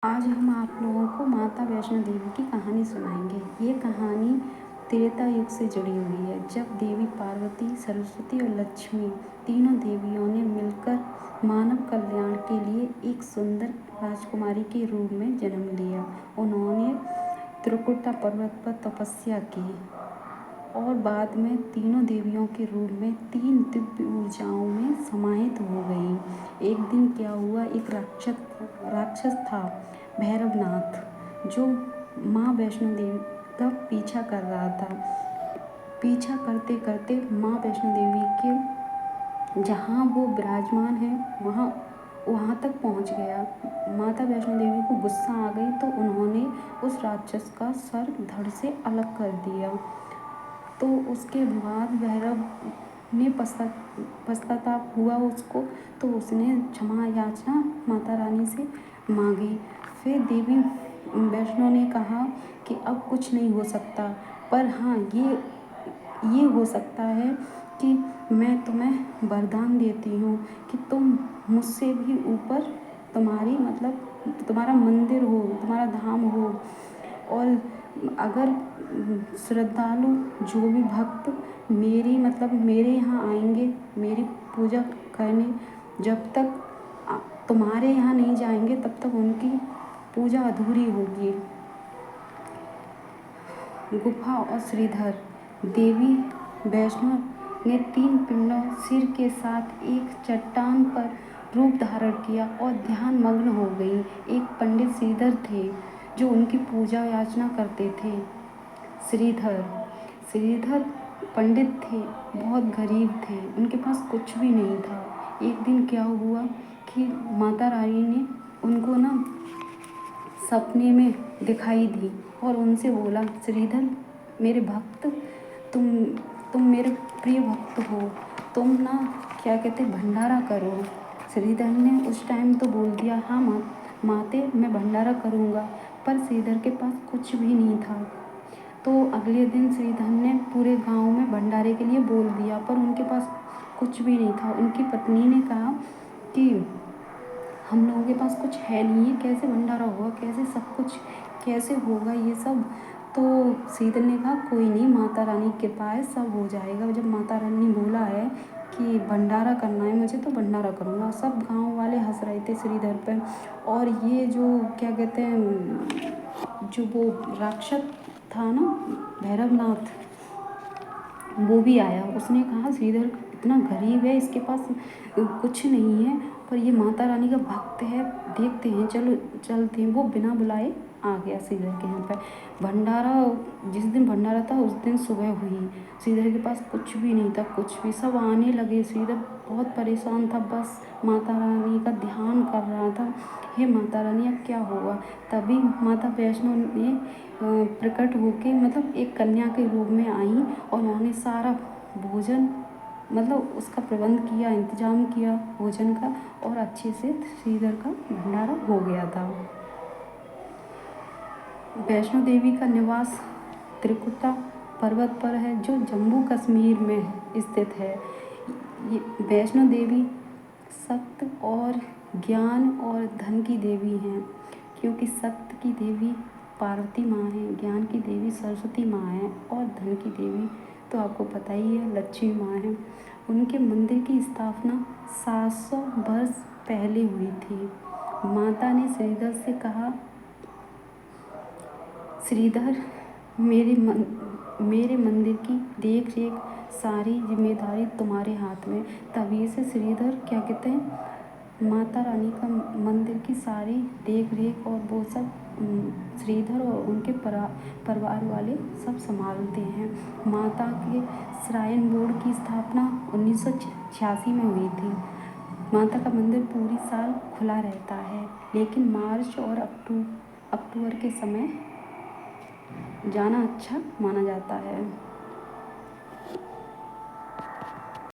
आज हम आप लोगों को माता वैष्णो देवी की कहानी सुनाएंगे। ये कहानी त्रेता युग से जुड़ी हुई है, जब देवी पार्वती, सरस्वती और लक्ष्मी तीनों देवियों ने मिलकर मानव कल्याण के लिए एक सुंदर राजकुमारी के रूप में जन्म लिया। उन्होंने त्रिकुटा पर्वत पर तपस्या की और बाद में तीनों देवियों के रूप में 3 दिव्य ऊर्जाओं में समाहित हो गई। एक दिन क्या हुआ, एक राक्षस था, भैरवनाथ, जो माँ वैष्णो देवी का पीछा कर रहा था। पीछा करते करते माँ वैष्णो देवी के जहाँ वो विराजमान है वहाँ तक पहुँच गया। माता वैष्णो देवी को गुस्सा आ गई तो उन्होंने उस राक्षस का सर धड़ से अलग कर दिया। तो उसके बाद भैरव ने पश्चाताप हुआ उसको, तो उसने क्षमा याचना माता रानी से मांगी। फिर देवी वैष्णो ने कहा कि अब कुछ नहीं हो सकता, पर हाँ ये हो सकता है कि मैं तुम्हें वरदान देती हूँ कि तुम मुझसे भी ऊपर तुम्हारा मंदिर हो, तुम्हारा धाम हो, और अगर श्रद्धालु जो भी भक्त मेरे यहाँ आएंगे मेरी पूजा करने, जब तक तुम्हारे यहाँ नहीं जाएंगे तब तक उनकी पूजा अधूरी होगी। गुफा और श्रीधर। देवी वैष्णो ने 3 पिंडों सिर के साथ एक चट्टान पर रूप धारण किया और ध्यान मग्न हो गई। एक पंडित श्रीधर थे जो उनकी पूजा याचना करते थे। श्रीधर पंडित थे, बहुत गरीब थे, उनके पास कुछ भी नहीं था। एक दिन क्या हुआ कि माता रानी ने उनको सपने में दिखाई दी और उनसे बोला, श्रीधर मेरे भक्त, तुम मेरे प्रिय भक्त हो, तुम क्या कहते भंडारा करो। श्रीधर ने उस टाइम तो बोल दिया, हाँ माते मैं भंडारा करूँगा, पर श्रीधर के पास कुछ भी नहीं था। तो अगले दिन श्रीधर ने पूरे गांव में भंडारे के लिए बोल दिया, पर उनके पास कुछ भी नहीं था। उनकी पत्नी ने कहा कि हम लोगों के पास कुछ है नहीं है, कैसे भंडारा होगा, कैसे सब कुछ कैसे होगा ये सब। तो श्रीधर ने कहा कोई नहीं, माता रानी की कृपा है, सब हो जाएगा। जब माता रानी ने बोला है कि भंडारा करना है मुझे तो भंडारा करूँगा। सब गांव वाले हंस रहे थे श्रीधर पर। और ये जो क्या कहते हैं, जो वो राक्षस था भैरवनाथ, वो भी आया। उसने कहा श्रीधर इतना गरीब है, इसके पास कुछ नहीं है, पर ये माता रानी का भक्त है, देखते हैं, चलो चलते हैं। वो बिना बुलाए आ गया श्रीधर के यहाँ पर। भंडारा जिस दिन भंडारा था उस दिन सुबह हुई। श्रीधर के पास कुछ भी नहीं था, कुछ भी। सब आने लगे। श्रीधर बहुत परेशान था, बस माता रानी का ध्यान कर रहा था, हे माता रानी अब क्या होगा। तभी माता वैष्णो ने प्रकट होके एक कन्या के रूप में आई और उन्होंने सारा भोजन उसका प्रबंध किया, इंतजाम किया भोजन का, और अच्छे से श्रीधर का भंडारा हो गया था। वैष्णो देवी का निवास त्रिकुटा पर्वत पर है, जो जम्मू कश्मीर में स्थित है। वैष्णो देवी सत्य और ज्ञान और धन की देवी हैं, क्योंकि सत्य की देवी पार्वती माँ है, ज्ञान की देवी सरस्वती माँ है, और धन की देवी तो आपको पता ही है लक्ष्मी माँ है। उनके मंदिर की स्थापना 700 वर्ष पहले हुई थी। माता ने श्रीधर से कहा, श्रीधर मेरे मंदिर की देख रेख सारी जिम्मेदारी तुम्हारे हाथ में। तभी से श्रीधर क्या कहते हैं, माता रानी का मंदिर की सारी देख रेख और वो सब श्रीधर और उनके परिवार वाले सब संभालते हैं। माता के श्राइन बोर्ड की स्थापना 1986 में हुई थी। माता का मंदिर पूरी साल खुला रहता है, लेकिन मार्च और अक्टूबर के समय जाना अच्छा माना जाता है।